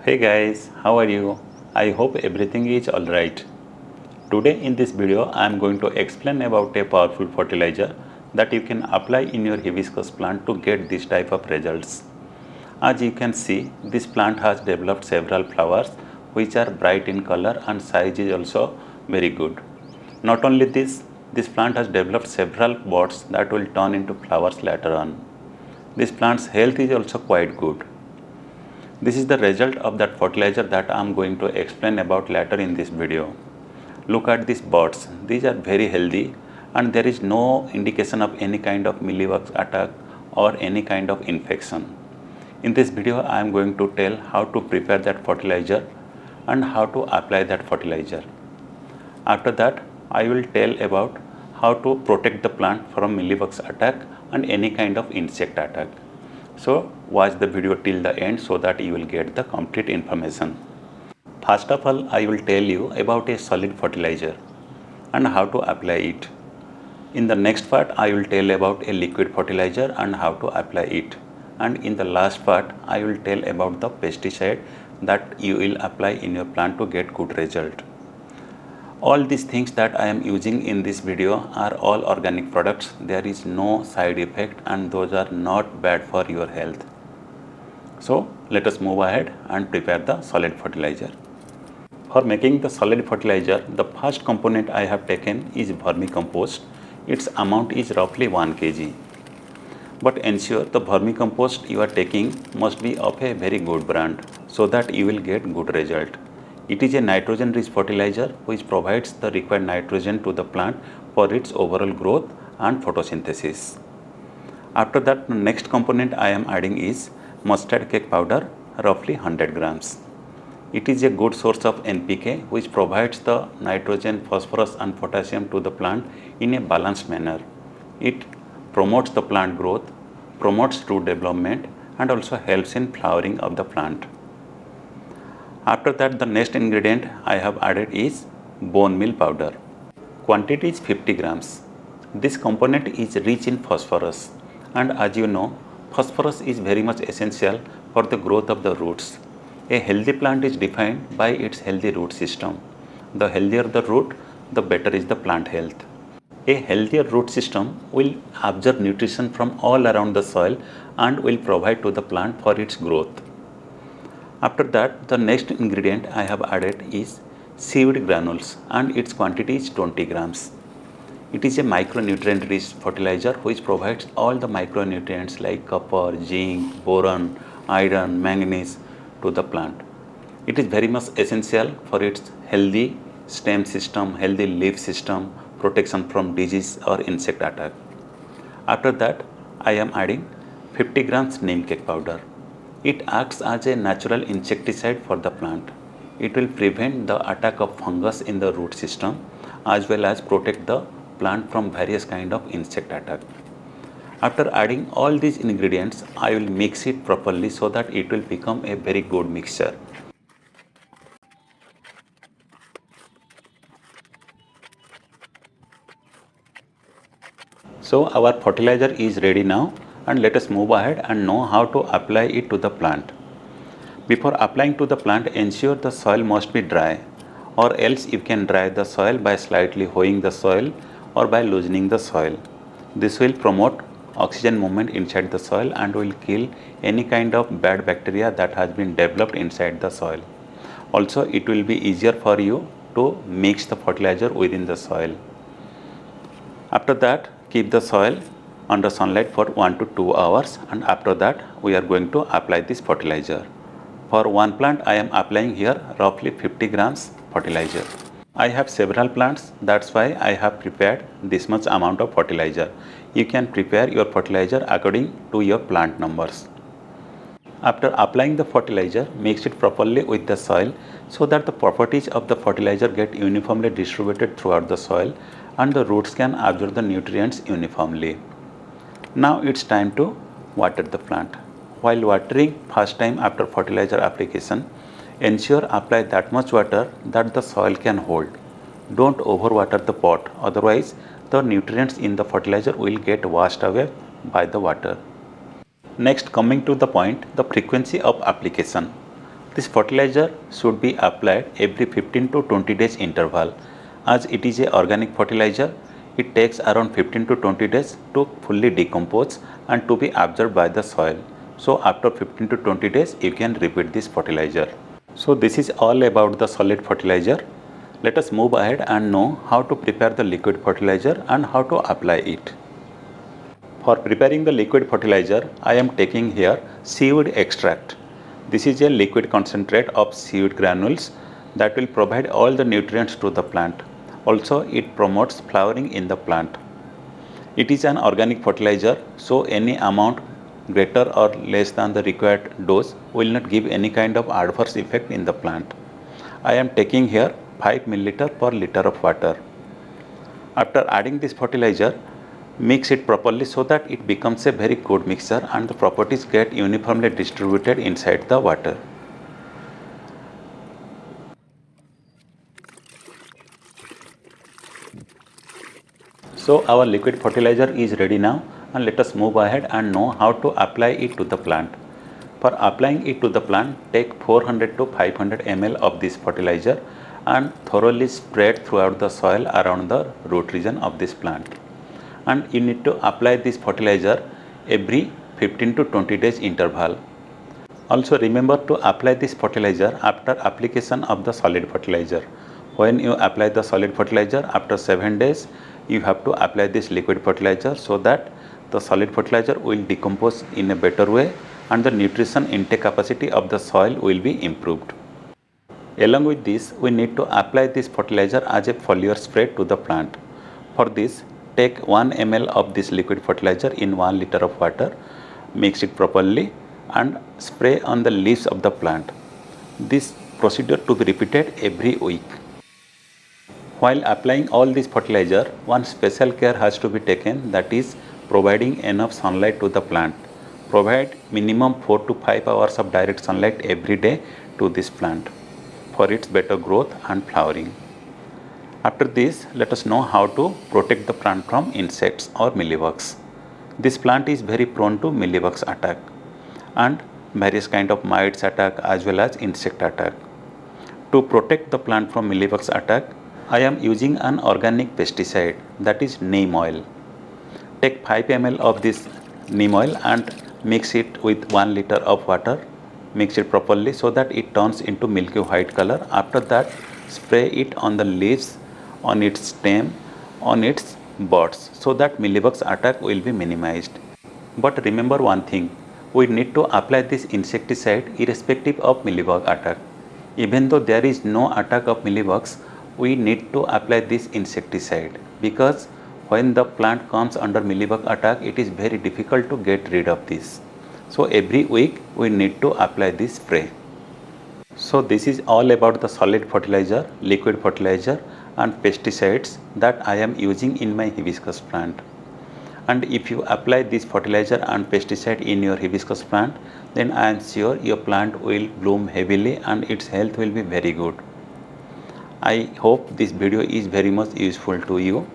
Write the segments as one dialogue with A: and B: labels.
A: Hey guys, how are you? I hope everything is alright. Today in this video I am going to explain about a powerful fertilizer that you can apply in your hibiscus plant to get this type of results. As you can see, this plant has developed several flowers which are bright in color and size is also very good. Not only this plant has developed several buds that will turn into flowers later on. This plant's health is also quite good. This is the result of that fertilizer that I am going to explain about later in this video. Look at these buds. These are very healthy and there is no indication of any kind of mealybug attack or any kind of infection. In this video, I am going to tell how to prepare that fertilizer and how to apply that fertilizer. After that, I will tell about how to protect the plant from mealybugs attack and any kind of insect attack. So watch the video till the end so that you will get the complete information. First of all, I will tell you about a solid fertilizer and how to apply it. In the next part, I will tell about a liquid fertilizer and how to apply it. And in the last part, I will tell about the pesticide that you will apply in your plant to get good result. All these things that I am using in this video are all organic products. There is no side effect and those are not bad for your health. So let us move ahead and prepare the solid fertilizer. For making the solid fertilizer, the first component I have taken is vermicompost. Its amount is roughly 1 kg. But ensure the vermicompost you are taking must be of a very good brand so that you will get good result. It is a nitrogen rich fertilizer which provides the required nitrogen to the plant for its overall growth and photosynthesis. After that, the next component I am adding is mustard cake powder, roughly 100 grams. It is a good source of NPK which provides the nitrogen, phosphorus and potassium to the plant in a balanced manner. It promotes the plant growth, promotes root development and also helps in flowering of the plant. After that, the next ingredient I have added is bone meal powder. Quantity is 50 grams. This component is rich in phosphorus and as you know, phosphorus is very much essential for the growth of the roots. A healthy plant is defined by its healthy root system. The healthier the root, the better is the plant health. A healthier root system will absorb nutrition from all around the soil and will provide to the plant for its growth. After that, the next ingredient I have added is seaweed granules and its quantity is 20 grams. It is a micronutrient rich fertilizer which provides all the micronutrients like copper, zinc, boron, iron, manganese to the plant. It is very much essential for its healthy stem system, healthy leaf system, protection from disease or insect attack. After that, I am adding 50 grams neem cake powder. It acts as a natural insecticide for the plant. It will prevent the attack of fungus in the root system as well as protect the plant from various kind of insect attack. After adding all these ingredients, I will mix it properly so that it will become a very good mixture. So our fertilizer is ready now and let us move ahead and know how to apply it to the plant. Before applying to the plant, ensure the soil must be dry or else you can dry the soil by slightly hoeing the soil or by loosening the soil. This will promote oxygen movement inside the soil and will kill any kind of bad bacteria that has been developed inside the soil. Also, it will be easier for you to mix the fertilizer within the soil. After that, keep the soil under sunlight for 1 to 2 hours and after that we are going to apply this fertilizer. For one plant I am applying here roughly 50 grams fertilizer. I have several plants, that's why I have prepared this much amount of fertilizer. You can prepare your fertilizer according to your plant numbers. After applying the fertilizer, mix it properly with the soil so that the properties of the fertilizer get uniformly distributed throughout the soil and the roots can absorb the nutrients uniformly. Now it's time to water the plant. While watering first time after fertilizer application, ensure apply that much water that the soil can hold. Don't overwater the pot, otherwise the nutrients in the fertilizer will get washed away by the water. Next, coming to the point, the frequency of application. This fertilizer should be applied every 15 to 20 days interval. As it is a organic fertilizer, it takes around 15 to 20 days to fully decompose and to be absorbed by the soil. So after 15 to 20 days, you can repeat this fertilizer. So this is all about the solid fertilizer. Let us move ahead and know how to prepare the liquid fertilizer and how to apply it. For preparing the liquid fertilizer, I am taking here seaweed extract. This is a liquid concentrate of seaweed granules that will provide all the nutrients to the plant. Also, it promotes flowering in the plant. It is an organic fertilizer, so any amount greater or less than the required dose will not give any kind of adverse effect in the plant. I am taking here 5 ml per liter of water. After adding this fertilizer, mix it properly so that it becomes a very good mixture and the properties get uniformly distributed inside the water. So our liquid fertilizer is ready now, and let us move ahead and know how to apply it to the plant. For applying it to the plant, take 400 to 500 ml of this fertilizer and thoroughly spread throughout the soil around the root region of this plant. And you need to apply this fertilizer every 15 to 20 days interval. Also remember to apply this fertilizer after application of the solid fertilizer. When you apply the solid fertilizer, after 7 days, you have to apply this liquid fertilizer so that the solid fertilizer will decompose in a better way and the nutrition intake capacity of the soil will be improved. Along with this, we need to apply this fertilizer as a foliar spray to the plant. For this, take 1 ml of this liquid fertilizer in 1 liter of water, mix it properly and spray on the leaves of the plant. This procedure to be repeated every week. While applying all this fertilizer, one special care has to be taken, that is providing enough sunlight to the plant. Provide minimum 4 to 5 hours of direct sunlight every day to this plant for its better growth and flowering. After this, let us know how to protect the plant from insects or mealybugs. This plant is very prone to mealybugs attack and various kind of mites attack as well as insect attack. To protect the plant from mealybugs attack, I am using an organic pesticide, that is neem oil. Take 5 ml of this neem oil and mix it with 1 liter of water. Mix it properly so that it turns into milky white color. After that, spray it on the leaves, on its stem, on its buds, so that mealybugs attack will be minimized. But remember one thing, we need to apply this insecticide irrespective of mealybug attack. Even though there is no attack of mealybugs, we need to apply this insecticide, because when the plant comes under mealybug attack, it is very difficult to get rid of this. So every week we need to apply this spray. So this is all about the solid fertilizer, liquid fertilizer and pesticides that I am using in my hibiscus plant. And if you apply this fertilizer and pesticide in your hibiscus plant, then I am sure your plant will bloom heavily and its health will be very good. I hope this video is very much useful to you.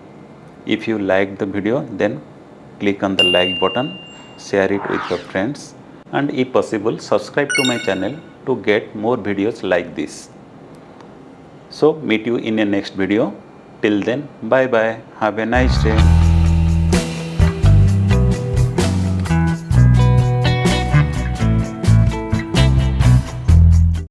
A: If you liked the video, then click on the like button, share it with your friends, and if possible, subscribe to my channel to get more videos like this. So meet you in a next video. Till then, bye bye. Have a nice day.